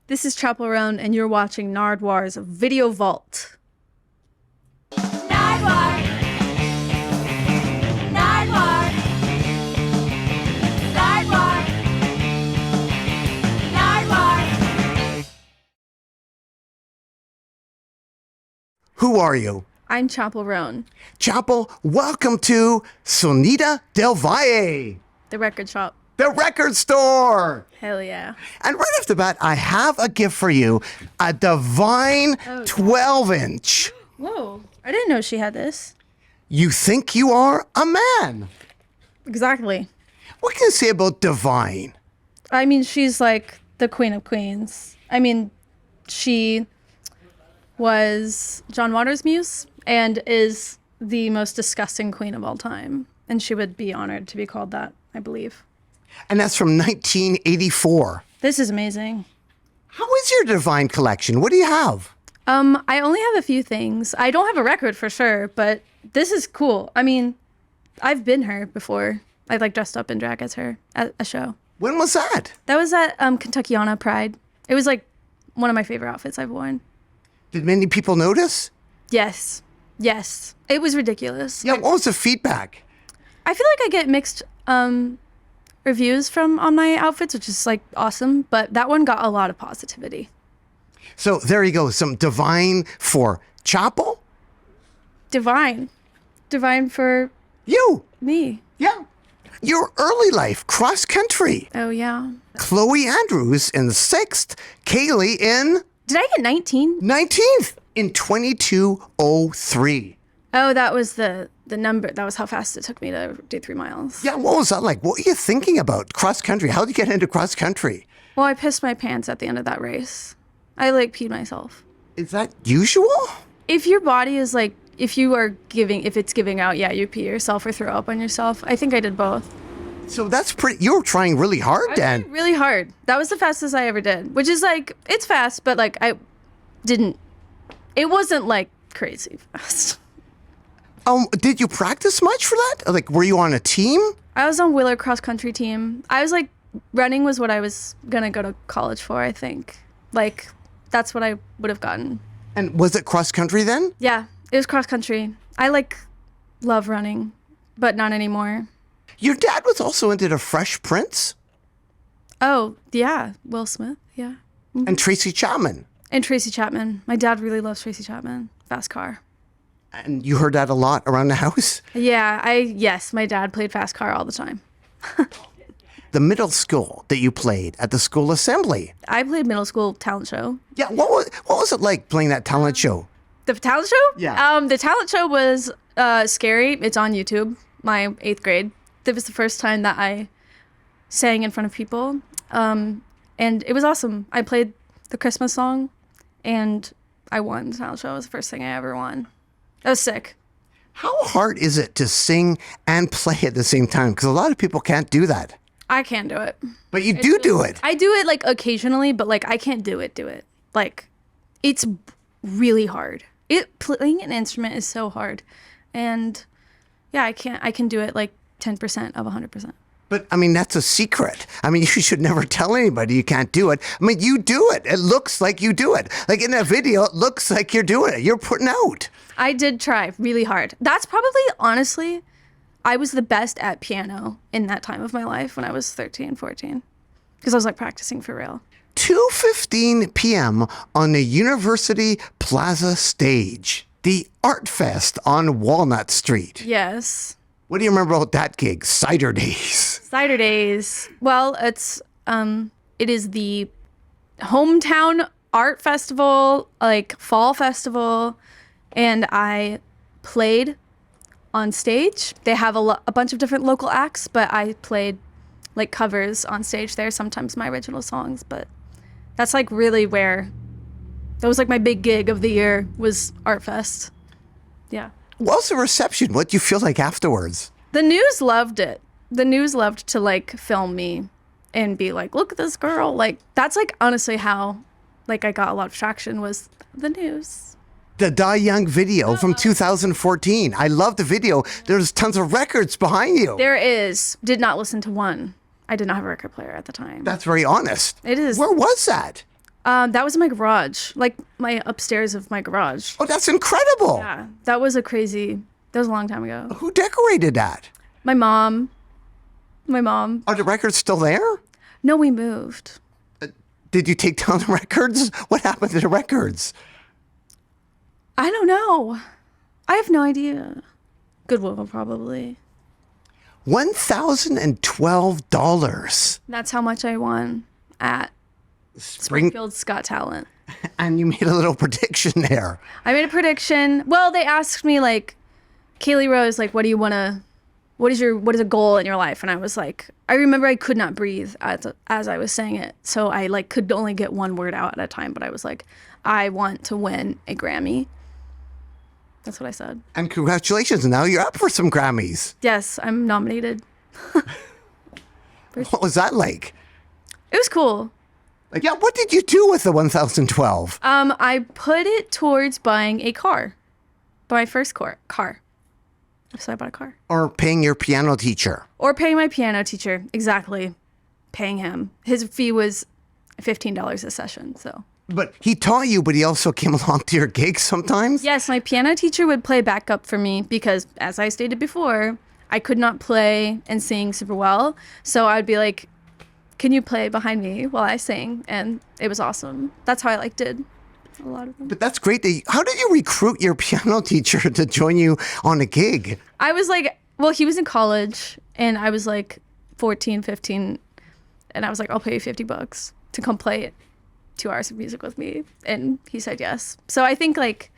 This is Chappell Roan, and you're watching Nardwuar's Video Vault. Nardwuar. Nardwuar. Nardwuar. Nardwuar. Who are you? I'm Chappell Roan, Chappell, welcome to Sonido del Valle, the record shop. the record store. Hell yeah. And right off the bat, I have a gift for you, a divine 12-inch. Whoa. I didn't know she had this. You think you are a man. Exactly. What can you say about divine? I mean, she's like the queen of queens. I mean, she was John Waters' muse and is the most disgusting queen of all time. And she would be honored to be called that, I believe. And that's from 1984. This is amazing. How is your divine collection? What do you have? I only have a few things. I don't have a record for sure, but this is cool. I mean, I've been her before. I like dressed up in drag as her at a show. When was that? That was at Kentuckiana Pride. It was like one of my favorite outfits I've worn. Did many people notice? Yes. Yes. It was ridiculous. Yeah, what was the feedback? I feel like I get mixed reviews on my outfits, which is like awesome, but that one got a lot of positivity. So there you go, some divine for Chappell. Divine. Divine for You. me. Yeah. Your early life, cross country. Oh, yeah. Chloe Andrews in 6th, Kaylee in Did I get 19? 19th in 22:03. Oh, that was the number. That was how fast it took me to do 3 miles. Yeah, what was that like? What were you thinking about cross country? How did you get into cross country? Well, I pissed my pants at the end of that race. I like peed myself. Is that usual? If your body is like, if it's giving out, yeah, you pee yourself or throw up on yourself. I think I did both. So that's pretty, you were trying really hard then. Really hard. That was the fastest I ever did, which is like, it's fast, but like it wasn't like crazy fast. Did you practice much for that? Like, were you on a team? I was on Willard cross country team. I was like, running was what I was gonna go to college for, I think. Like, that's what I would have gotten. And was it cross country then? Yeah, it was cross country. I like love running, but not anymore. Your dad was also into the Fresh Prince Oh, yeah, Will Smith, yeah. and Tracy Chapman. And Tracy Chapman. My dad really loves Tracy Chapman. Fast car. And you heard that a lot around the house? Yeah, yes, my dad played fast car all the time. The middle school that you played at the school assembly. I played middle school talent show. Yeah, what was it like playing that talent show? The talent show? Yeah. The talent show was scary. It's on YouTube, my 8th grade. That was the first time that I sang in front of people. And it was awesome. I played the Christmas song and I won the talent show. It was the first thing I ever won. That was sick. How hard is it to sing and play at the same time? Because a lot of people can't do that. I can't do it. But you do it. I do it like occasionally, but like I can't do it. Like it's really hard. Playing an instrument is so hard. And yeah, I can do it like 10% of 100%. But, I mean, that's a secret. I mean, you should never tell anybody you can't do it. I mean, you do it. It looks like you do it. Like in that video, it looks like you're doing it. You're putting out. I did try really hard. That's probably, honestly, I was the best at piano in that time of my life when I was 13, 14. Because I was like practicing for real. 2:15 p.m. on the University Plaza stage. The Art Fest on Walnut Street. Yes. What do you remember about that gig? Cider Days. Cider Days. Well, it is the hometown art festival, like fall festival, and I played on stage. They have a bunch of different local acts, but I played like covers on stage there, sometimes my original songs, but that's like really where, that was like my big gig of the year was Art Fest. Yeah. What was the reception? What do you feel like afterwards? The news loved it. The news loved to like film me and be like, look at this girl. Like that's like honestly how like I got a lot of traction was the news. The Die Young video from 2014. I love the video. There's tons of records behind you. There is. Did not listen to one. I did not have a record player at the time. That's very honest. It is. Where was that? That was in my garage, like my upstairs of my garage. Oh, that's incredible. Yeah, that was a long time ago. Who decorated that? My mom. My mom. Are the records still there? No, we moved. Did you take down the records? What happened to the records? I don't know. I have no idea. Goodwill, probably. $1,012. That's how much I won at Springfield's Got Talent. And you made a little prediction there. I made a prediction. Well, they asked me like, Kaylee Rose, like, what is a goal in your life? And I was like, I remember I could not breathe as I was saying it. So I like could only get one word out at a time. But I was like, I want to win a Grammy. That's what I said. And congratulations. Now you're up for some Grammys. Yes, I'm nominated. What was that like? It was cool. Like, yeah, what did you do with the 1,012? I put it towards buying a car. My first car. So I bought a car. Or paying your piano teacher? Or paying my piano teacher. Exactly. Paying him. His fee was $15 a session, so. But he taught you, but he also came along to your gigs sometimes? Yes, my piano teacher would play backup for me because, as I stated before, I could not play and sing super well. So I would be like, can you play behind me while I sing? And it was awesome. That's how I did a lot of them. But that's great. How did you recruit your piano teacher to join you on a gig? I was like, well, he was in college and I was like 14, 15. And I was like, I'll pay you $50 to come play 2 hours of music with me. And he said yes. So I think like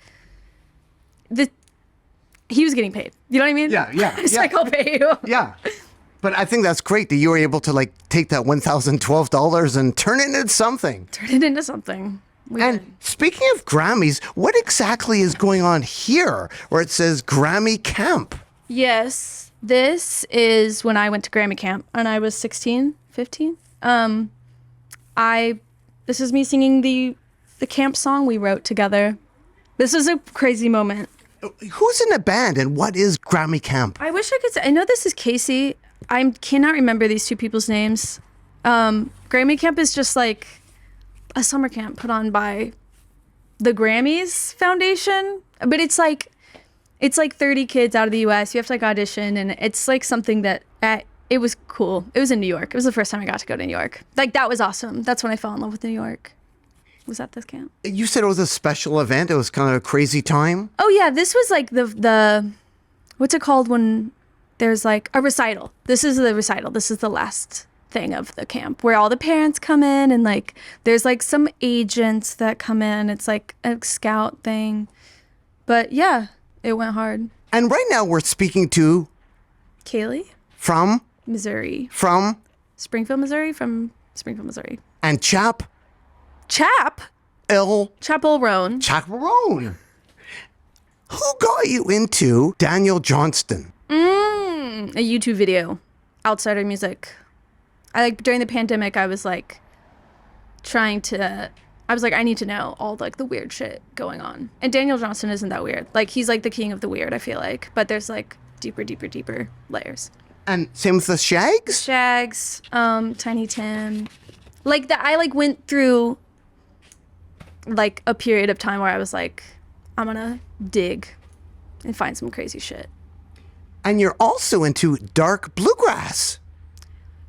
he was getting paid. You know what I mean? Yeah. It's like, I'll pay you. Yeah. But I think that's great that you were able to like take that $1,012 and turn it into something. Turn it into something. And speaking of Grammys, what exactly is going on here where it says Grammy Camp? Yes. This is when I went to Grammy Camp and I was 16, 15. This is me singing the camp song we wrote together. This is a crazy moment. Who's in the band and what is Grammy Camp? I wish I could say, I know this is Casey. I cannot remember these two people's names. Grammy Camp is just like a summer camp put on by the Grammys Foundation. But it's like 30 kids out of the US. You have to like audition and it's like something that it was cool. It was in New York. It was the first time I got to go to New York. Like that was awesome. That's when I fell in love with New York. Was at this camp. You said it was a special event. It was kind of a crazy time. Oh yeah, this was like the what's it called when there's like a recital. This is the recital. This is the last thing of the camp where all the parents come in and like there's like some agents that come in. It's like a scout thing. But yeah, it went hard. And right now we're speaking to Kaylee from Missouri. From Springfield, Missouri. From Springfield, Missouri. And Chappell Roan. Chappell Roan. Who got you into Daniel Johnston? A YouTube video. Outsider music. During the pandemic, I was like I need to know all like the weird shit going on. And Daniel Johnston isn't that weird. Like he's like the king of the weird, I feel like. But there's like deeper layers. And same with the Shags? Shags, Tiny Tim. Like that I like went through like a period of time where I was like, I'm gonna dig and find some crazy shit. And you're also into dark bluegrass.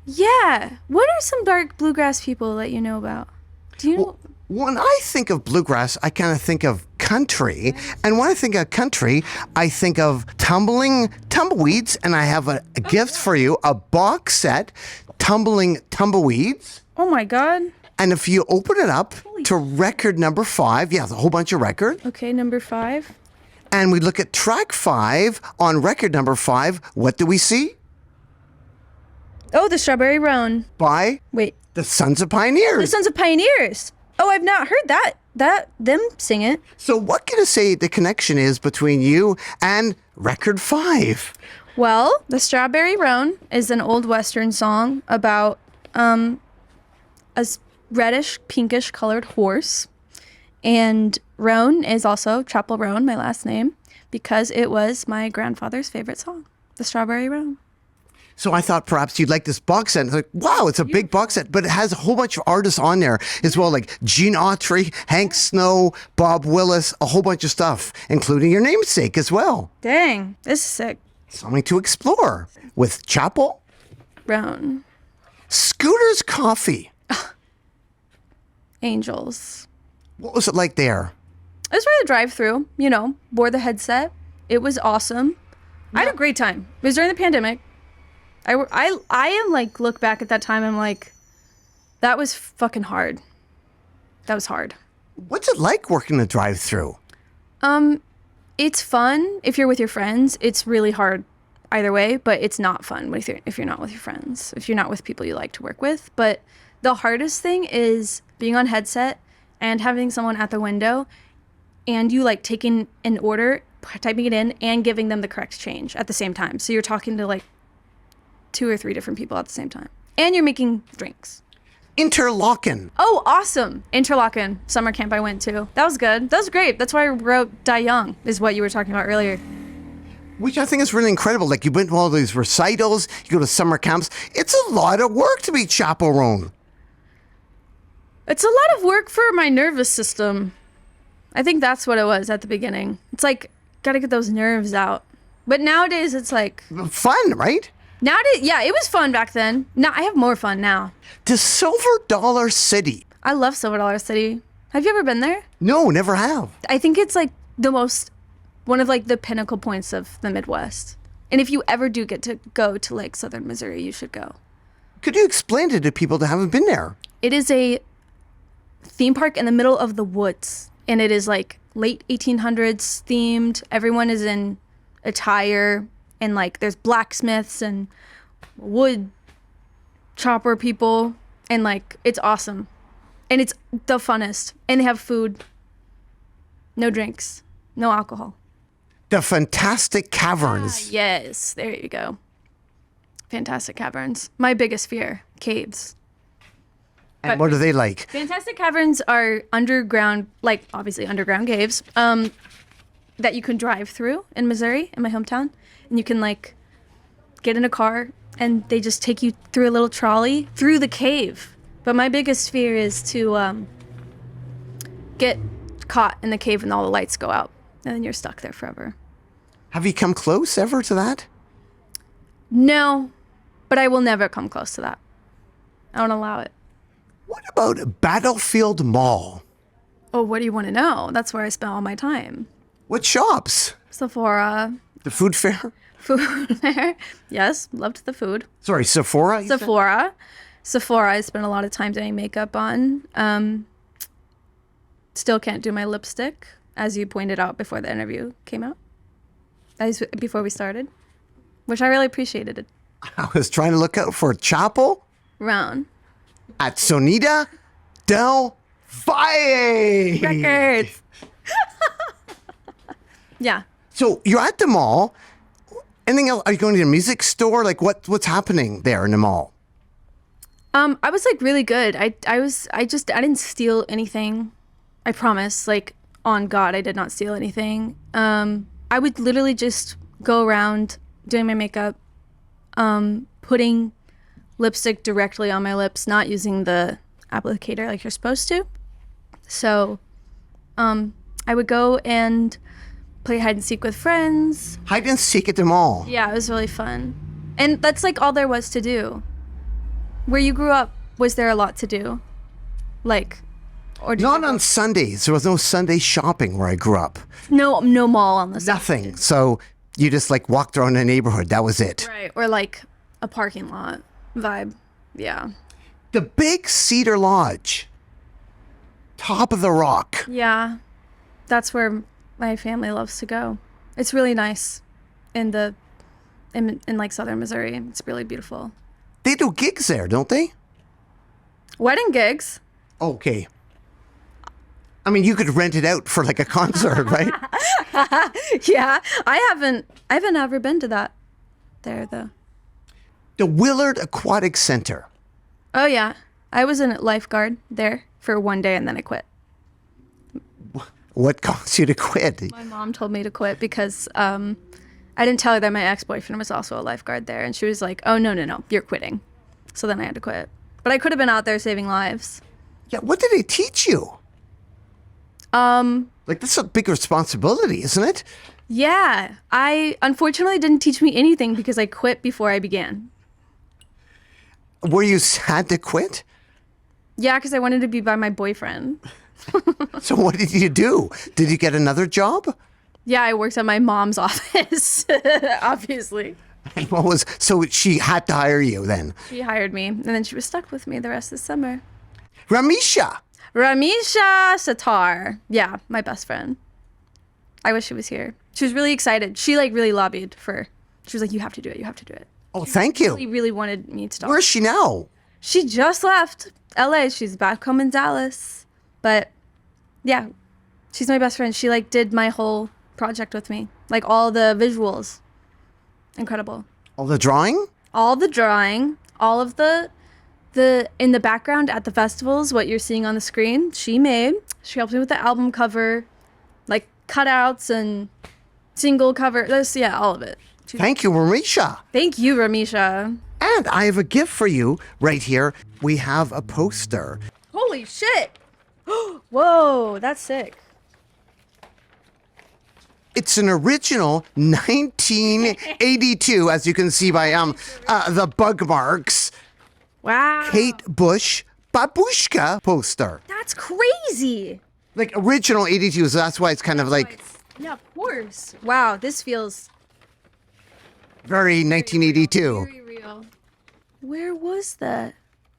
Yeah. What are some dark bluegrass people that you know about? Do you know? When I think of bluegrass, I kind of think of country. And when I think of country, I think of tumbleweeds. And I have a gift for you, a box set, Tumbling Tumbleweeds. Oh my God. And if you open it up to record number 5, yeah, the whole bunch of records. Okay, number 5. And we look at track 5 on record number 5, what do we see? Oh, the Strawberry Roan. By the Sons of Pioneers. The Sons of Pioneers. Oh, I've not heard them sing it. So what can I say the connection is between you and record 5? Well, the Strawberry Roan is an old Western song about a reddish, pinkish colored horse. And Roan is also Chappell Roan, my last name, because it was my grandfather's favorite song, the Strawberry Roan. So I thought perhaps you'd like this box set. It's like, wow, it's a big box set, but it has a whole bunch of artists on there as well, like Gene Autry, Hank Snow, Bob Willis, a whole bunch of stuff, including your namesake as well. Dang, this is sick. Something to explore with Chappell Roan. Scooter's Coffee. Angels. What was it like there? It was really a drive-through, wore the headset. It was awesome. I had a great time. It was during the pandemic. I am like, look back at that time, I'm like, that was fucking hard. That was hard. What's it like working the drive-through? It's fun if you're with your friends. It's really hard either way, but it's not fun if you're not with your friends, if you're not with people you like to work with. But the hardest thing is being on headset and having someone at the window and you like taking an order, typing it in, and giving them the correct change at the same time. So you're talking to like 2 or 3 different people at the same time. And you're making drinks. Interlaken. Oh, awesome. Interlaken summer camp I went to. That was good. That was great. That's why I wrote Die Young, is what you were talking about earlier. Which I think is really incredible. Like, you went to all these recitals, you go to summer camps. It's a lot of work to be Chappell Roan. It's a lot of work for my nervous system. I think that's what it was at the beginning. It's like, gotta get those nerves out. But nowadays, it's like... Fun, right? Nowadays, yeah, it was fun back then. Now I have more fun now. To Silver Dollar City. I love Silver Dollar City. Have you ever been there? No, never have. I think it's like one of like the pinnacle points of the Midwest. And if you ever do get to go to like Southern Missouri, you should go. Could you explain it to people that haven't been there? It is a theme park in the middle of the woods. And it is like late 1800s themed. Everyone is in attire. And like there's blacksmiths and wood chopper people. And like it's awesome. And it's the funnest. And they have food. No drinks. No alcohol. The Fantastic Caverns. Yes, there you go. Fantastic Caverns. My biggest fear, caves. And what are they like? Fantastic Caverns are underground, like obviously underground caves, that you can drive through in Missouri, in my hometown. And you can like get in a car and they just take you through a little trolley through the cave. But my biggest fear is to get caught in the cave and all the lights go out. And then you're stuck there forever. Have you come close ever to that? No, but I will never come close to that. I won't allow it. What about Battlefield Mall? Oh, what do you want to know? That's where I spend all my time. What shops? Sephora. The food fair? Food there. Yes, loved the food. Sorry, Sephora? Sephora. Sephora, I spent a lot of time doing makeup on. Still can't do my lipstick, as you pointed out before the interview came out. Before we started, which I really appreciated it. I was trying to look out for Chappell Roan. At Sonido del Valle. Records. Yeah. So you're at the mall. Anything else? Are you going to a music store? Like what's happening there in the mall? I was like really good. I didn't steal anything. I promise. Like on God, I did not steal anything. I would literally just go around doing my makeup, putting lipstick directly on my lips, not using the applicator like you're supposed to. So, I would go and play hide and seek with friends. Hide and seek at the mall. Yeah, it was really fun. And that's like all there was to do. Where you grew up, was there a lot to do? Like, or did Not on Sundays. There was no Sunday shopping where I grew up. no mall on the side. Nothing. So you just like walked around the neighborhood. That was it. Right, or like a parking lot vibe. Yeah. The Big Cedar Lodge. Top of the rock. Yeah. That's where my family loves to go. It's really nice in like southern Missouri. It's really beautiful. They do gigs there, don't they? Wedding gigs. Okay. I mean, you could rent it out for like a concert, right? Yeah. I haven't ever been to that there though. The Willard Aquatic Center. Oh yeah. I was a lifeguard there for one day and then I quit. What caused you to quit? My mom told me to quit because I I didn't tell her that my ex-boyfriend was also a lifeguard there, and she was like, "Oh no, you're quitting." So then I had to quit. But I could have been out there saving lives. Yeah, what did they teach you? Like, that's a big responsibility, isn't it? Yeah, I unfortunately didn't teach me anything because I quit before I began. Were you sad to quit? Yeah, because I wanted to be by my boyfriend. So what did you do? Did you get another job? Yeah, I worked at my mom's office, obviously. And so she had to hire you then? She hired me, and then she was stuck with me the rest of the summer. Ramisha. Ramisha Satar. Yeah, my best friend. I wish she was here. She was really excited. She like really lobbied for. She was like, "You have to do it. You have to do it." Oh, thank you. She really wanted me to stop. Where is she now? She just left LA. She's back home in Dallas. But yeah, she's my best friend. She like did my whole project with me. Like all the visuals. Incredible. All the drawing? All the drawing, all of the in the background at the festivals, what you're seeing on the screen, she made. She helped me with the album cover, like cutouts and single cover. Yeah, all of it. Thank you, Ramisha. Thank you, Ramisha. And I have a gift for you right here. We have a poster. Holy shit. Whoa, that's sick. It's an original 1982, as you can see by the bug marks. Wow. Kate Bush Babushka poster. That's crazy. Like original 82, so that's why it's kind of like Yeah, of course. Wow, this feels very 1982. very real. Where was that?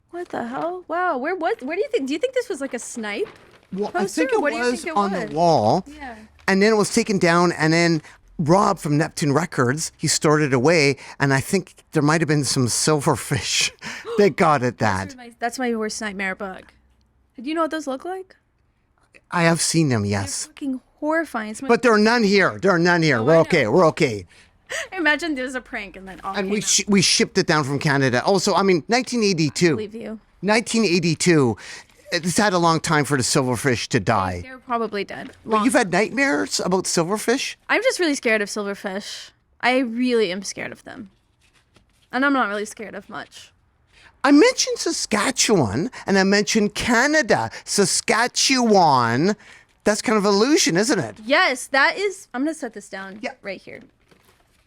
What the hell? Wow, where do you think? Do you think this was like a snipe? Well, poster? I think it What do you was think it on was? the wall. Yeah. And then it was taken down, and then Rob from Neptune Records, he stored it away, and I think there might have been some silverfish that got at that. That's my worst nightmare bug. Do you know what those look like? I have seen them, yes. Fucking horrifying. But there are none here. There are none here. We're I know. okay. We're okay. Imagine there's a prank and then all And came out. we shipped it down from Canada. Also, I mean, 1982. Believe you. 1982. It's had a long time for the silverfish to die. They're probably dead. Well, you've had nightmares about silverfish? I'm just really scared of silverfish. I really am scared of them. And I'm not really scared of much. I mentioned Saskatchewan and I mentioned Canada. Saskatchewan. That's kind of illusion, isn't it? Yes, that is. I'm going to set this down right here.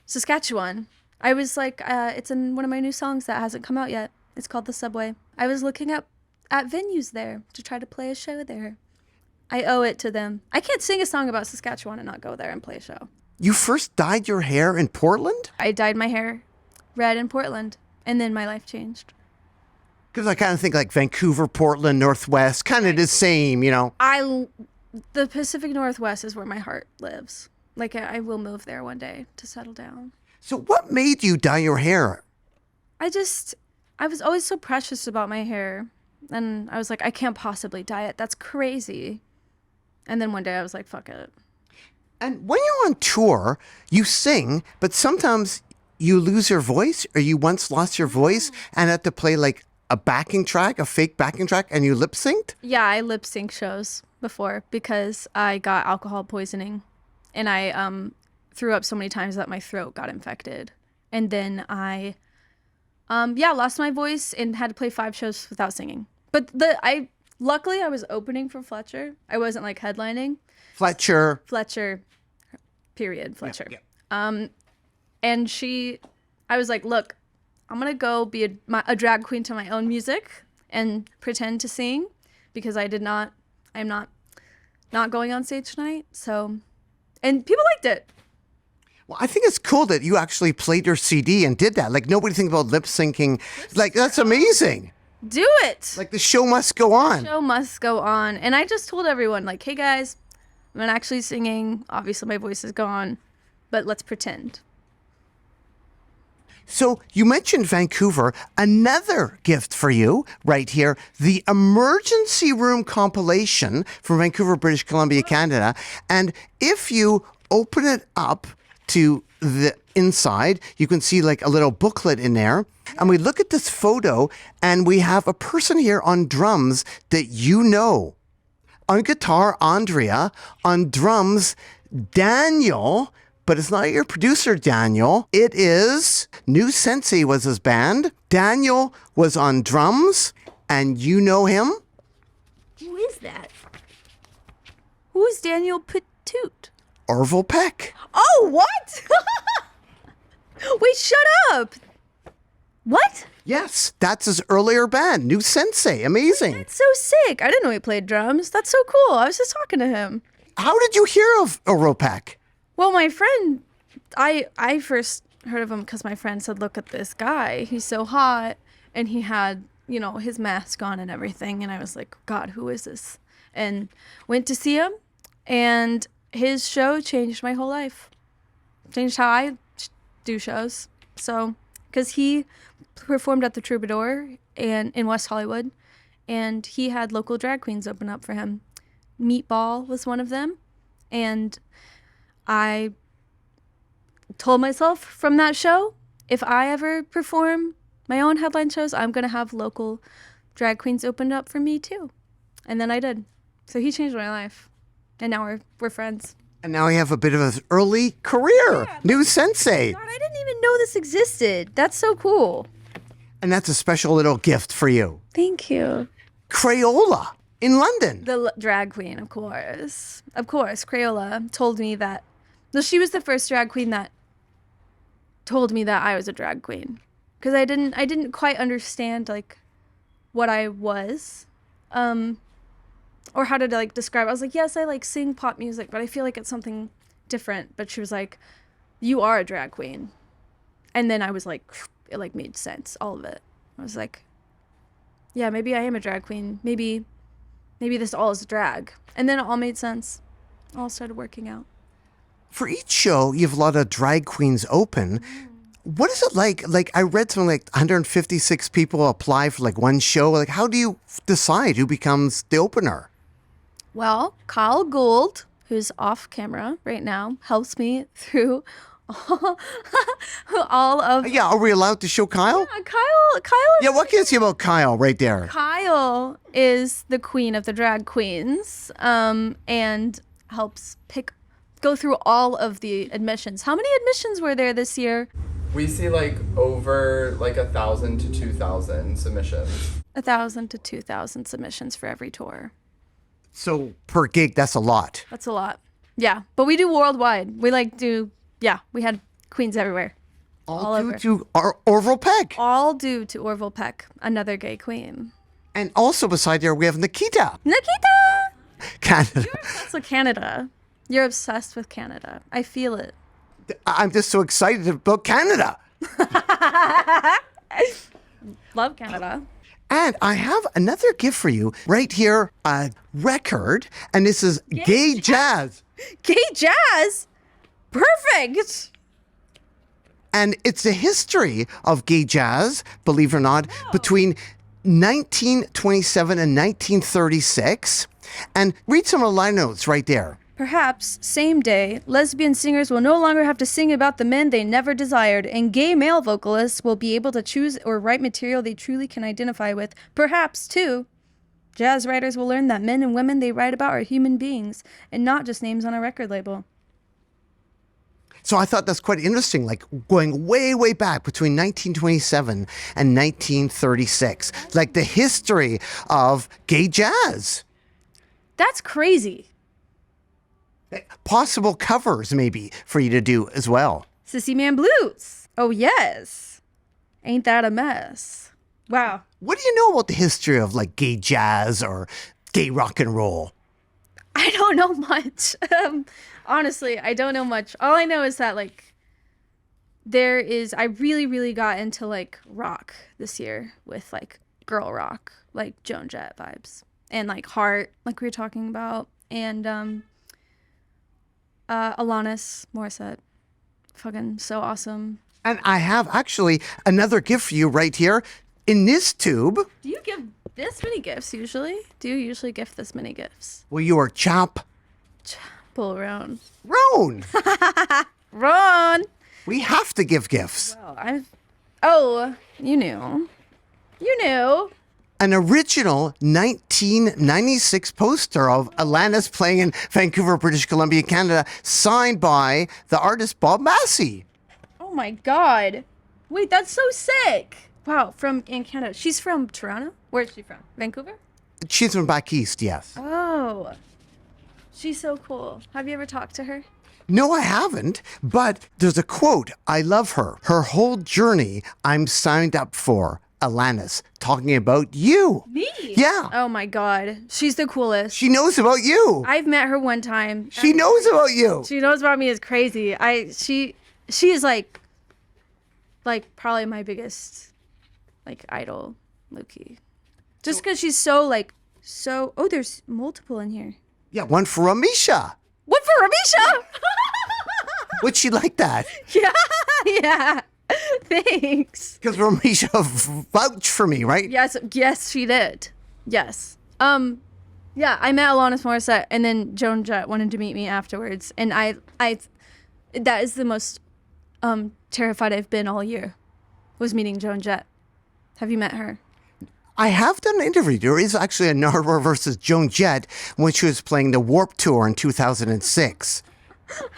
Saskatchewan. I was like, it's in one of my new songs that hasn't come out yet. It's called The Subway. I was looking up at venues there to try to play a show there. I owe it to them. I can't sing a song about Saskatchewan and not go there and play a show. You first dyed your hair in Portland? I dyed my hair red in Portland, and then my life changed. Because I kind of think like Vancouver, Portland, Northwest, kind of the same, you know. The Pacific Northwest is where my heart lives. Like, I will move there one day to settle down. So what made you dye your hair? I was always so precious about my hair. And I was like, I can't possibly dye it. That's crazy. And then one day I was like, fuck it. And when you're on tour, you sing, but sometimes you lose your voice, or you once lost your voice and had to play like a backing track, a fake backing track, and you lip synced? Yeah, I lip sync shows before because I got alcohol poisoning. And I threw up so many times that my throat got infected. And then I lost my voice and had to play 5 shows without singing. But luckily I was opening for Fletcher. I wasn't like headlining. Fletcher. Period. Fletcher. Yeah. And I was like, look, I'm gonna go be a drag queen to my own music and pretend to sing because I'm not going on stage tonight. So, and people liked it. Well, I think it's cool that you actually played your CD and did that. Like, nobody thinks about lip syncing. Like, that's amazing. Do it. Like, the show must go on. Show must go on. And I just told everyone, like, hey guys, I'm not actually singing. Obviously my voice is gone, but let's pretend. So you mentioned Vancouver. Another gift for you right here, the Emergency Room compilation from Vancouver, British Columbia, Canada. And if you open it up to the inside, you can see like a little booklet in there. And we look at this photo and we have a person here on drums that you know. On guitar, Andrea. On drums, Daniel. but it's not your producer, Daniel. It is New Sensei was his band. Daniel was on drums, and you know him? Who is that? Who is Daniel Patoot? Orville Peck. Oh, what? Wait, shut up. What? Yes, that's his earlier band, New Sensei. Amazing. That's so sick. I didn't know he played drums. That's so cool. I was just talking to him. How did you hear of Orville Peck? Well, my friend, I first heard of him because my friend said, look at this guy. He's so hot. And he had, you know, his mask on and everything. And I was like, God, who is this? And went to see him. And his show changed my whole life. Changed how I do shows. So, because he performed at the Troubadour and in West Hollywood. And he had local drag queens open up for him. Meatball was one of them. And I told myself from that show, if I ever perform my own headline shows, I'm going to have local drag queens opened up for me too. And then I did. So he changed my life. And now we're friends. And now you have a bit of an early career. Yeah. New Sensei. God, I didn't even know this existed. That's so cool. And that's a special little gift for you. Thank you. Crayola in London. The drag queen, of course. Of course, Crayola told me that. No, she was the first drag queen that told me that I was a drag queen. Because I didn't quite understand, like, what I was. Or how to, like, describe it. I was like, yes, I, like, sing pop music, but I feel like it's something different. But she was like, you are a drag queen. And then I was like, it, like, made sense, all of it. I was like, yeah, maybe I am a drag queen. Maybe this all is drag. And then it all made sense. It all started working out. For each show, you have a lot of drag queens open. What is it like? Like, I read something like 156 people apply for, like, one show. Like, how do you decide who becomes the opener? Well, Kyle Gould, who's off camera right now, helps me through all of... Yeah, are we allowed to show Kyle? Yeah, Kyle is... Yeah, what can you say about Kyle right there? Kyle is the queen of the drag queens, and helps go through all of the admissions. How many admissions were there this year? We see like over like 1,000 to 2,000 submissions. 1,000 to 2,000 submissions for every tour. So per gig, that's a lot. That's a lot. Yeah, but we do worldwide. We we had queens everywhere. All over. due to Orville Peck. All due to Orville Peck, another gay queen. And also beside there, we have Nikita. Nikita! Canada. You're obsessed with Canada. You're obsessed with Canada. I feel it. I'm just so excited about Canada. Love Canada. And I have another gift for you right here, a record. And this is Gay Jazz. Gay jazz? Perfect! And it's the history of gay jazz, believe it or not, between 1927 and 1936. And read some of the line notes right there. Perhaps, same day, lesbian singers will no longer have to sing about the men they never desired, and gay male vocalists will be able to choose or write material they truly can identify with. Perhaps, too, jazz writers will learn that men and women they write about are human beings, and not just names on a record label. So I thought that's quite interesting, like going way, way back between 1927 and 1936, like the history of gay jazz. That's crazy. Possible covers, maybe, for you to do as well. Sissy Man Blues. Oh, yes. Ain't that a mess? Wow. What do you know about the history of, like, gay jazz or gay rock and roll? I don't know much. Honestly, I don't know much. All I know is that, like, I really, really got into, like, rock this year with, like, girl rock, like Joan Jett vibes. And, like, Heart, like we were talking about. And, Alanis Morissette. Fucking so awesome. And I have actually another gift for you right here in this tube. Do you give this many gifts usually? Do you usually gift this many gifts? Well, you are Chappell Roan. Roan. Ron! We have to give gifts. Well, you knew. You knew. an original 1996 poster of Alanis playing in Vancouver, British Columbia, Canada, signed by the artist Bob Massey. Oh my God. Wait, that's so sick. Wow, in Canada. She's from Toronto? Where is she from? Vancouver? She's from back east, yes. Oh. She's so cool. Have you ever talked to her? No, I haven't, but there's a quote. I love her. Her whole journey I'm signed up for. Alanis, talking about you. Me? Yeah. Oh my God. She's the coolest. She knows about you. I've met her one time. She knows about you. She knows about me. Is crazy. She is like probably my biggest idol, Loki. Just because she's so oh, there's multiple in here. Yeah, one for Amisha. What for Amisha? Would she like that? Yeah. Thanks. Because Amisha vouched for me, right? Yes, she did. Yes. Yeah, I met Alanis Morissette, and then Joan Jett wanted to meet me afterwards, and I that is the most terrified I've been all year, was meeting Joan Jett. Have you met her? I have done an interview. There is actually a Nardwuar versus Joan Jett when she was playing the Warp Tour in 2006.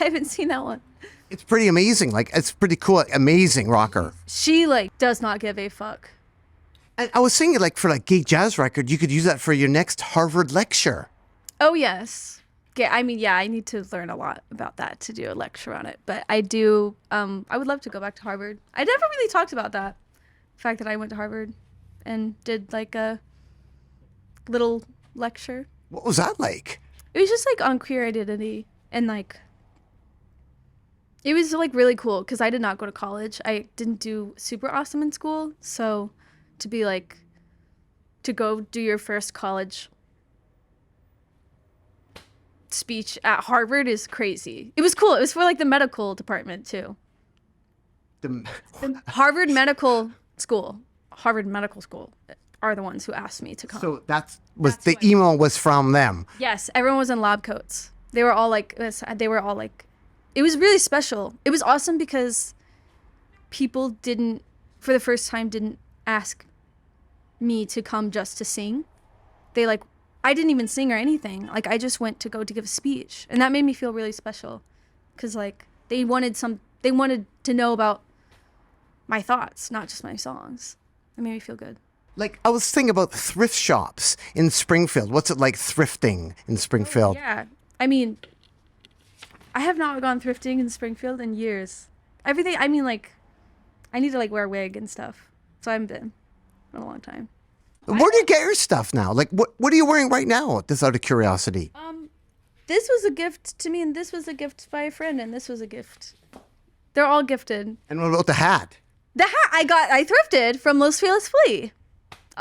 I haven't seen that one. It's pretty amazing. It's pretty cool. Amazing rocker. She does not give a fuck. And I was thinking for gay jazz record, you could use that for your next Harvard lecture. Oh, yes. Yeah, I mean, I need to learn a lot about that to do a lecture on it. But I do, I would love to go back to Harvard. I never really talked about that. The fact that I went to Harvard and did a little lecture. What was that like? It was just on queer identity and it was really cool because I did not go to college. I didn't do super awesome in school. So to be to go do your first college speech at Harvard is crazy. It was cool. It was for the medical department too. The Harvard Medical School are the ones who asked me to come. So the email was from them. Yes, everyone was in lab coats. They were all it was really special. It was awesome because people for the first time, didn't ask me to come just to sing. I didn't even sing or anything. I just went to go to give a speech. And that made me feel really special because they wanted to know about my thoughts, not just my songs. It made me feel good. I was thinking about thrift shops in Springfield. What's it like thrifting in Springfield? Yeah. I mean, I have not gone thrifting in Springfield in years. Everything, I need to wear a wig and stuff. So I haven't been in a long time. Where do you get your stuff now? What are you wearing right now? Just out of curiosity. This was a gift to me, and this was a gift by a friend, and this was a gift. They're all gifted. And what about the hat? The hat I thrifted from Los Feliz Flea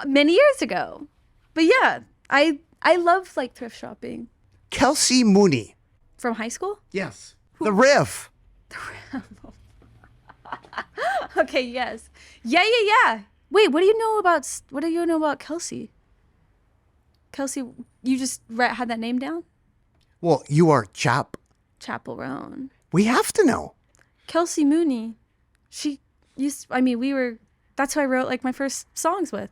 many years ago. But yeah, I love thrift shopping. Kelsey Mooney. From high school? Yes. The Riff. Okay, yes. Yeah. Wait, what do you know about Kelsey? Kelsey, you just had that name down? Well, you are Chappell Roan. We have to know. Kelsey Mooney. That's who I wrote my first songs with.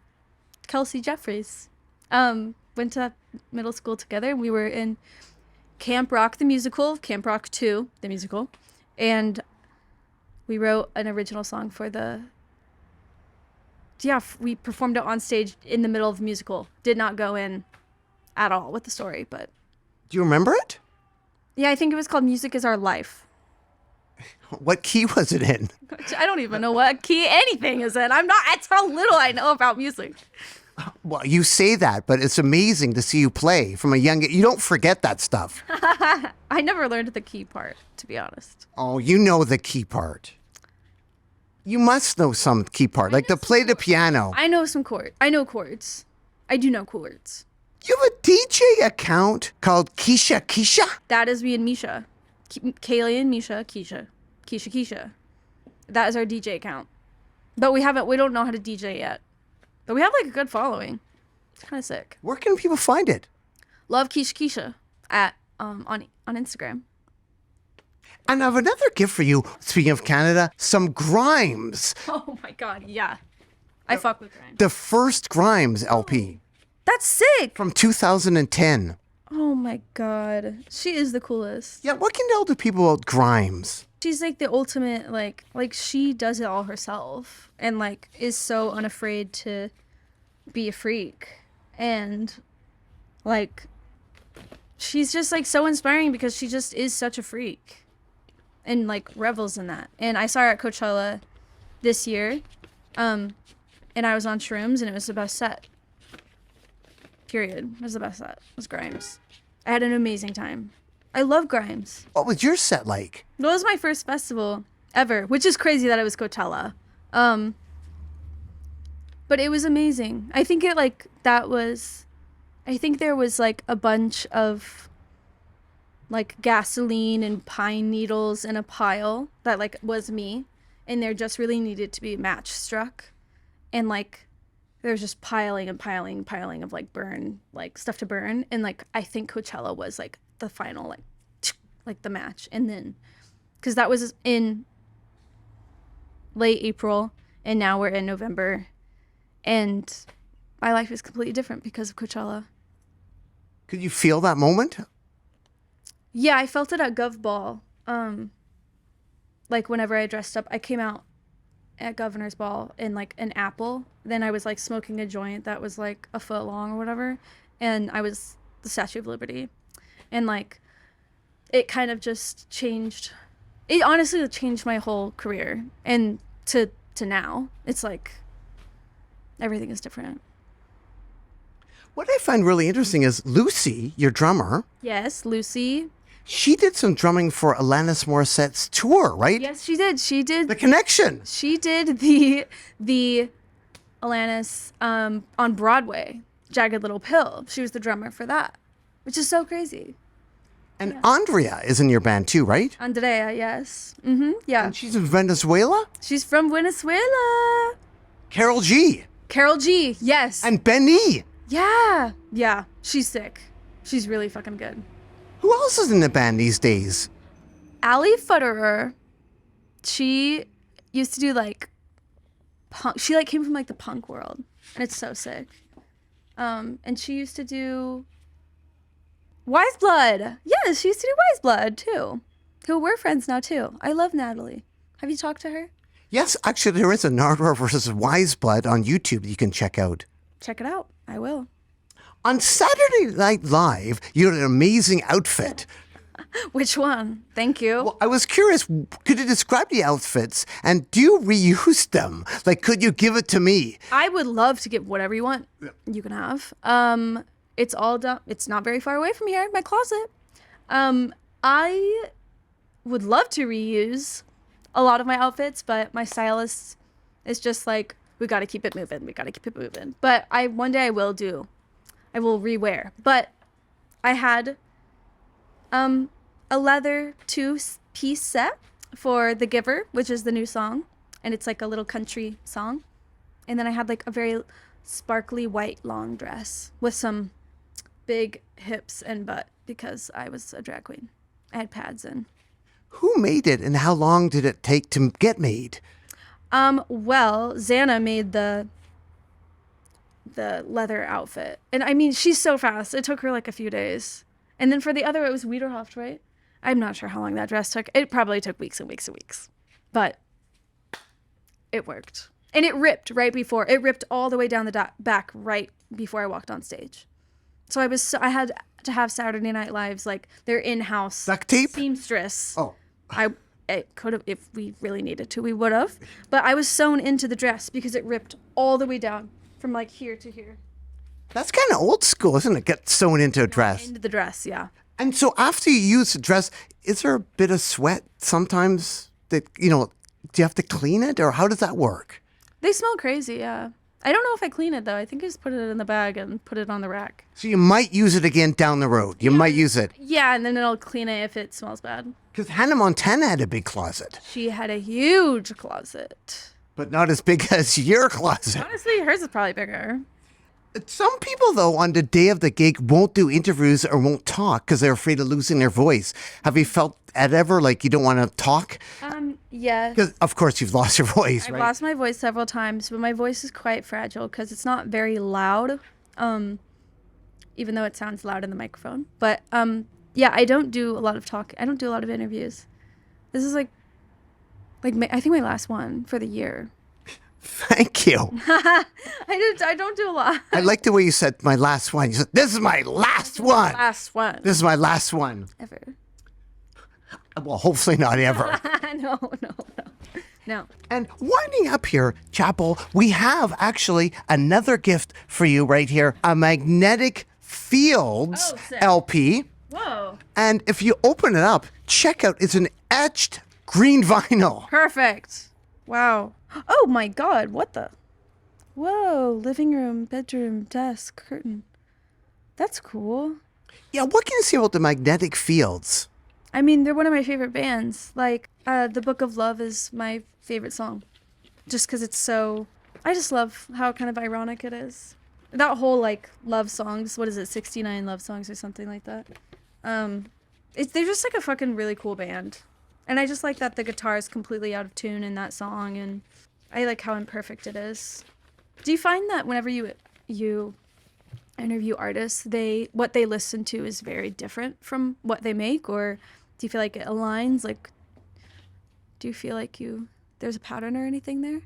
Kelsey Jeffries. Went to middle school together, and we were in Camp Rock the musical, Camp Rock 2, the musical, and we wrote an original song for we performed it on stage in the middle of the musical. Did not go in at all with the story, but... Do you remember it? Yeah, I think it was called Music Is Our Life. What key was it in? I don't even know what key anything is in. That's how little I know about music. Well, you say that, but it's amazing to see you play from a young... You don't forget that stuff. I never learned the key part, to be honest. Oh, you know the key part. You must know some key part, to play the piano. I know some chords. I know chords. I do know chords. You have a DJ account called Keisha? That is me and Misha. Kaylee and Misha, Keisha. That is our DJ account. But we don't know how to DJ yet. But we have a good following. It's kind of sick. Where can people find it? Love Keisha at on Instagram. And I have another gift for you. Speaking of Canada, some Grimes. Oh my God, yeah. I fuck with Grimes. The first Grimes LP That's sick. from 2010. Oh my god, she is the coolest. Yeah, what can you tell the people about Grimes? She's like the ultimate, like she does it all herself, and like is so unafraid to be a freak, and like she's just like so inspiring because she just is such a freak, and like revels in that. And I saw her at Coachella this year, and I was on shrooms, and it was the best set. Period. It was the best set. It was Grimes. I had an amazing time. I love Grimes. What was your set like? That was my first festival ever, which is crazy that it was Coachella. But it was amazing. I think there was like a bunch of like gasoline and pine needles in a pile that like was me, and there just really needed to be match struck, and like there was just piling and piling and piling of like burn, like stuff to burn, and like I think Coachella was like the final like the match. And then because that was in late April and now we're in November, and my life is completely different because of Coachella. Could you feel that moment? Yeah, I felt it at Gov Ball. Like whenever I dressed up, I came out at Governor's Ball in like an apple. Then I was like smoking a joint that was like a foot long or whatever, and I was the Statue of Liberty, and like it kind of just changed. It honestly changed my whole career, and to now it's like everything is different. What I find really interesting is Lucy, your drummer. Yes, Lucy. She did some drumming for Alanis Morissette's tour, right? Yes, she did. She did. The Connection. She did the Alanis on Broadway, Jagged Little Pill. She was the drummer for that, which is so crazy. And Andrea is in your band too, right? Andrea, yes. Mm-hmm. Yeah. And she's in Venezuela? She's from Venezuela. Carol G. Carol G, yes. And Benny. Yeah. Yeah. She's sick. She's really fucking good. Who else is in the band these days? Ali Futterer. She used to do like punk. She like came from like the punk world, and it's so sick. And she used to do Wise Blood. Yes, she used to do Wise Blood too. Who we're friends now too. I love Natalie. Have you talked to her? Yes, actually, there is a Nardwuar versus Wise Blood on YouTube that you can check out. Check it out. I will. On Saturday Night Live, you had an amazing outfit. Which one? Thank you. Well, I was curious, could you describe the outfits and do you reuse them? Like, could you give it to me? I would love to get whatever you want. You can have. It's all done. It's not very far away from here, my closet. I would love to reuse a lot of my outfits, but my stylist is just like, we got to keep it moving. We got to keep it moving. But one day I will rewear. But I had a leather 2-piece set for The Giver, which is the new song, and it's like a little country song. And then I had like a very sparkly white long dress with some big hips and butt because I was a drag queen. I had pads in. Who made it and how long did it take to get made? Well, Xana made the leather outfit. And I mean, she's so fast. It took her like a few days. And then for the other, it was Wiederhoft, right? I'm not sure how long that dress took. It probably took weeks and weeks and weeks. But it worked. And it ripped it ripped all the way down the back right before I walked on stage. So I had to have Saturday Night Live's like their in-house Duct tape? seamstress. Oh. It could have, if we really needed to, we would have. But I was sewn into the dress because it ripped all the way down from like here to here. That's kind of old school, isn't it? Get sewn into a dress. Into the dress, yeah. And so after you use the dress, is there a bit of sweat sometimes that, do you have to clean it or how does that work? They smell crazy, yeah. I don't know if I clean it though. I think I just put it in the bag and put it on the rack. So you might use it again down the road. You might use it. Yeah, and then I'll clean it if it smells bad. Because Hannah Montana had a big closet. She had a huge closet. But not as big as your closet. Honestly, hers is probably bigger. Some people, though, on the day of the gig won't do interviews or won't talk because they're afraid of losing their voice. Have you felt at ever like you don't want to talk? Yeah. Because, of course, you've lost your voice, I've right? lost my voice several times, but my voice is quite fragile because it's not very loud, even though it sounds loud in the microphone. But yeah, I don't do a lot of talk. I don't do a lot of interviews. This is I think my last one for the year. Thank you. I don't do a lot. I like the way you said my last one. You said, this is my last one. Last one This is my last one. ever. Well, hopefully not ever. No. And winding up here, Chappell, we have actually another gift for you right here, a Magnetic Fields Oh, sick. LP. Whoa. And if you open it up, check out, it's an etched green vinyl. Perfect. Wow. Oh my God. What the? Whoa. Living room, bedroom, desk, curtain. That's cool. Yeah, what can you say about the Magnetic Fields? I mean, they're one of my favorite bands. Like, The Book of Love is my favorite song. Just because it's so... I just love how kind of ironic it is. That whole, like, love songs. What is it? 69 love songs or something like that. They're just, like, a fucking really cool band. And I just like that the guitar is completely out of tune in that song. And I like how imperfect it is. Do you find that whenever you interview artists, what they listen to is very different from what they make, or do you feel like it aligns? Like, do you feel like there's a pattern or anything there?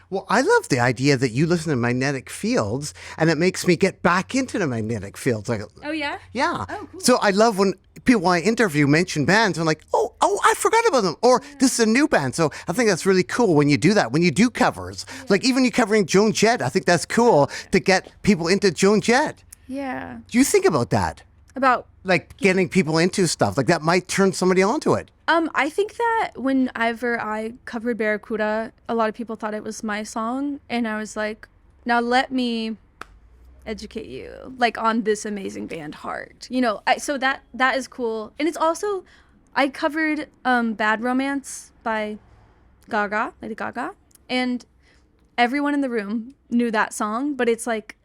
Well, I love the idea that you listen to Magnetic Fields, and it makes me get back into the Magnetic Fields. Like, Oh yeah. yeah. Oh, cool. So I love when people I interview mention bands. I'm like, oh, I forgot about them. Or this is a new band. So I think that's really cool when you do that, when you do covers. Like even you covering Joan Jett, I think that's cool to get people into Joan Jett. Yeah. Do you think about that? About Like getting people into stuff like that might turn somebody onto it. I think that whenever I covered Barracuda, a lot of people thought it was my song, and I was like, now let me educate you like on this amazing band Heart. So that is cool. And it's also I covered Bad Romance by Lady Gaga, and everyone in the room knew that song, but it's like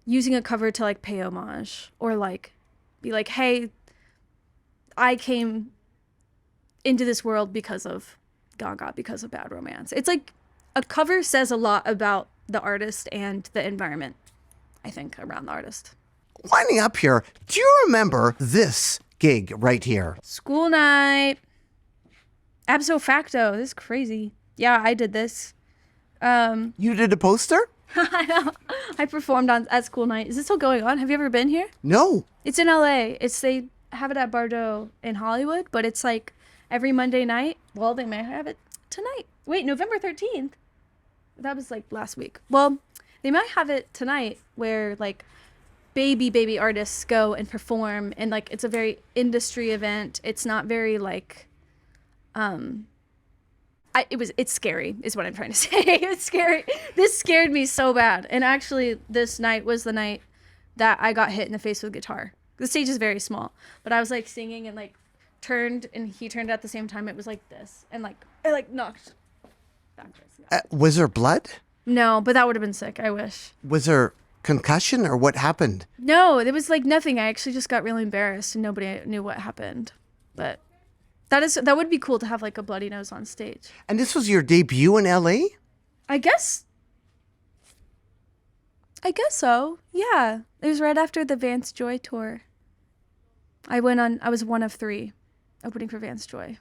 using a cover to like pay homage or like be like, hey, I came into this world because of Gaga, because of Bad Romance. It's like a cover says a lot about the artist and the environment, I think, around the artist. Winding up here, do you remember this gig right here? School night. Abso facto. This is crazy. Yeah, I did this. You did a poster? I know. I performed at school night. Is this still going on? Have you ever been here? No. It's in LA. They have it at Bardot in Hollywood, but it's like every Monday night. Well, they may have it tonight. Wait, November 13th. That was like last week. Well, they might have it tonight where like baby artists go and perform, and like it's a very industry event. It's not very like it's scary is what I'm trying to say. It's scary. This scared me so bad. And actually this night was the night that I got hit in the face with a guitar. The stage is very small, but I was like singing and like turned, and he turned at the same time. It was like this, and like I like knocked backwards. Was there blood? No, but that would have been sick. I wish. Was there concussion or what happened? No, there was like nothing. I actually just got really embarrassed and nobody knew what happened. But that would be cool to have like a bloody nose on stage. And this was your debut in LA? I guess so. Yeah. It was right after the Vance Joy tour. I was one of 3 opening for Vance Joy.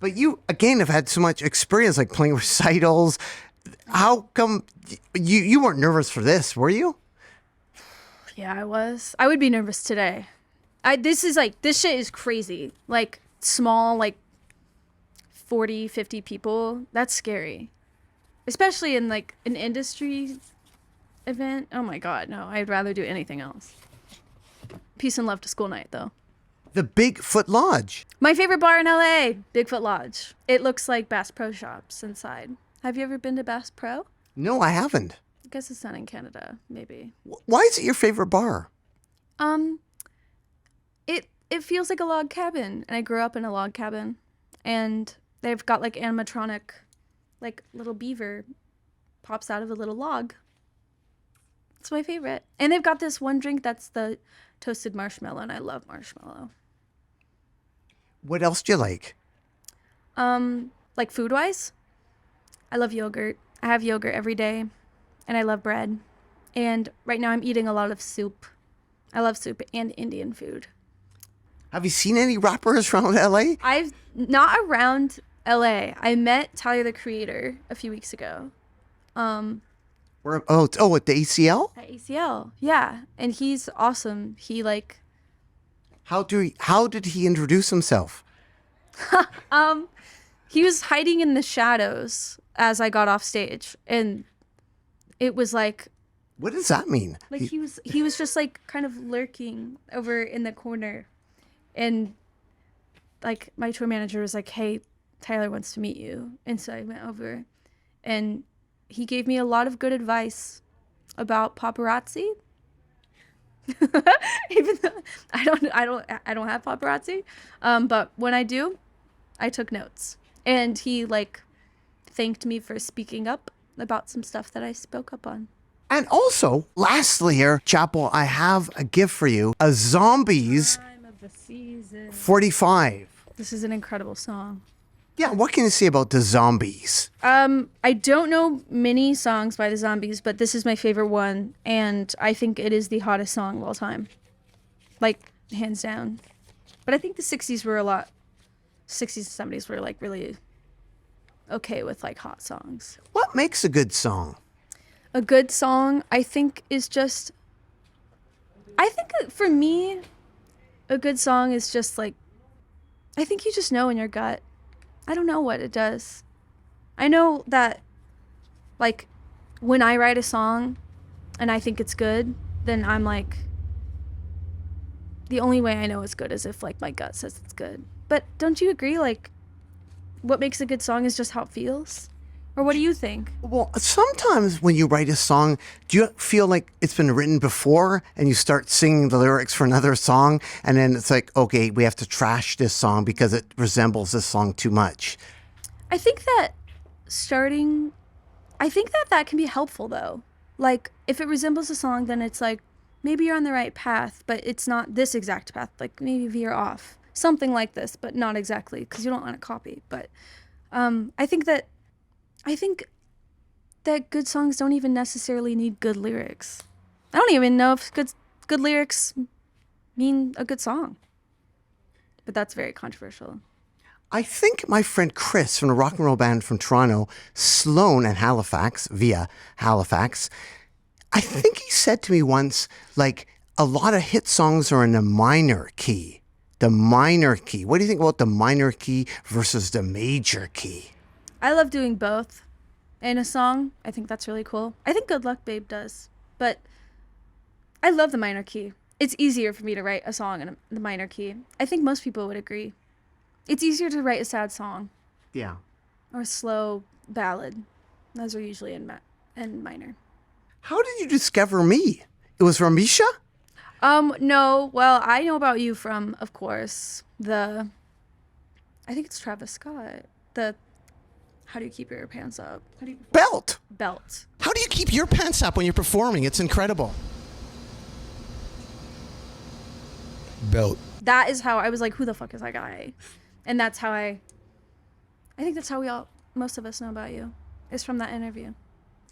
But you, again, have had so much experience, like playing recitals. How come you weren't nervous for this, were you? Yeah, I was. I would be nervous today. This shit is crazy. Like, small, like, 40, 50 people. That's scary. Especially in, like, an industry event. Oh, my God, no. I'd rather do anything else. Peace and love to school night, though. The Bigfoot Lodge. My favorite bar in LA, Bigfoot Lodge. It looks like Bass Pro Shops inside. Have you ever been to Bass Pro? No, I haven't. I guess it's not in Canada, maybe. Why is it your favorite bar? It feels like a log cabin, and I grew up in a log cabin, and they've got like animatronic, like little beaver pops out of a little log. It's my favorite. And they've got this one drink that's the toasted marshmallow, and I love marshmallow. What else do you like? Like food-wise, I love yogurt. I have yogurt every day, and I love bread. And right now I'm eating a lot of soup. I love soup and Indian food. Have you seen any rappers around LA? I've not around LA. I met Tyler the Creator a few weeks ago. At the ACL? At ACL. Yeah. And he's awesome. He like How did he introduce himself? he was hiding in the shadows as I got off stage, and it was like What does that mean? he was just like kind of lurking over in the corner, and like my tour manager was like, "Hey, Tyler wants to meet you," and so I went over, and he gave me a lot of good advice about paparazzi. Even though I don't have paparazzi, but when I do, I took notes, and he like thanked me for speaking up about some stuff that I spoke up on. And also, lastly here, Chappell, I have a gift for you. A Zombies Time of the season. 45. This is an incredible song. Yeah, what can you say about the Zombies? I don't know many songs by the Zombies, but this is my favorite one, and I think it is the hottest song of all time. Like, hands down. But I think the 60s and 70s were like really okay with like hot songs. What makes a good song? A good song, I think, is just... I think for me, a good song is just like... I think you just know in your gut. I don't know what it does. I know that, like, when I write a song and I think it's good, then I'm like... The only way I know it's good is if, like, my gut says it's good. But don't you agree, like, what makes a good song is just how it feels? Or what do you think? Well, sometimes when you write a song, do you feel like it's been written before and you start singing the lyrics for another song and then it's like, okay, we have to trash this song because it resembles this song too much? I think that that can be helpful though. Like if it resembles a song, then it's like, maybe you're on the right path, but it's not this exact path. Like maybe veer off. Something like this, but not exactly because you don't want to copy. But I think that good songs don't even necessarily need good lyrics. I don't even know if good lyrics mean a good song. But that's very controversial. I think my friend Chris from the rock and roll band from Toronto, Sloan and Halifax, via Halifax, I think he said to me once, like, a lot of hit songs are in the minor key. The minor key. What do you think about the minor key versus the major key? I love doing both in a song. I think that's really cool. I think Good Luck Babe does. But I love the minor key. It's easier for me to write a song in the minor key. I think most people would agree. It's easier to write a sad song. Yeah. Or a slow ballad. Those are usually in minor. How did you discover me? It was Ramisha? No. Well, I know about you from, of course, I think it's Travis Scott. How do you keep your pants up? Belt. Belt. How do you keep your pants up when you're performing? It's incredible. Belt. That is how I was like, who the fuck is that guy? And that's how I think that's how most of us know about you, is from that interview.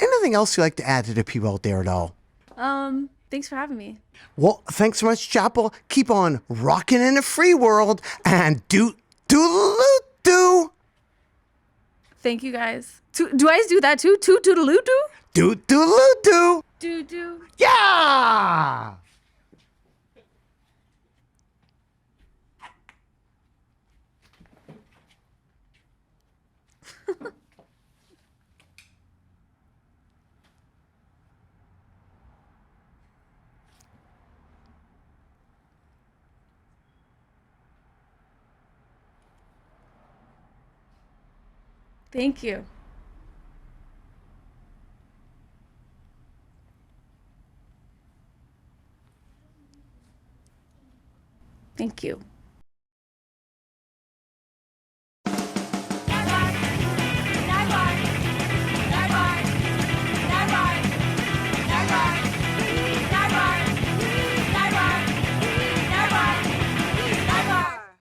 Anything else you'd like to add to the people out there at all? Thanks for having me. Well, thanks so much, Chappell. Keep on rocking in the free world and doot doodaloo-doo. Thank you guys. Do I do that too? Toot toodaloo-doo? Doot doodaloo-doo. Do. Yeah! Thank you. Thank you.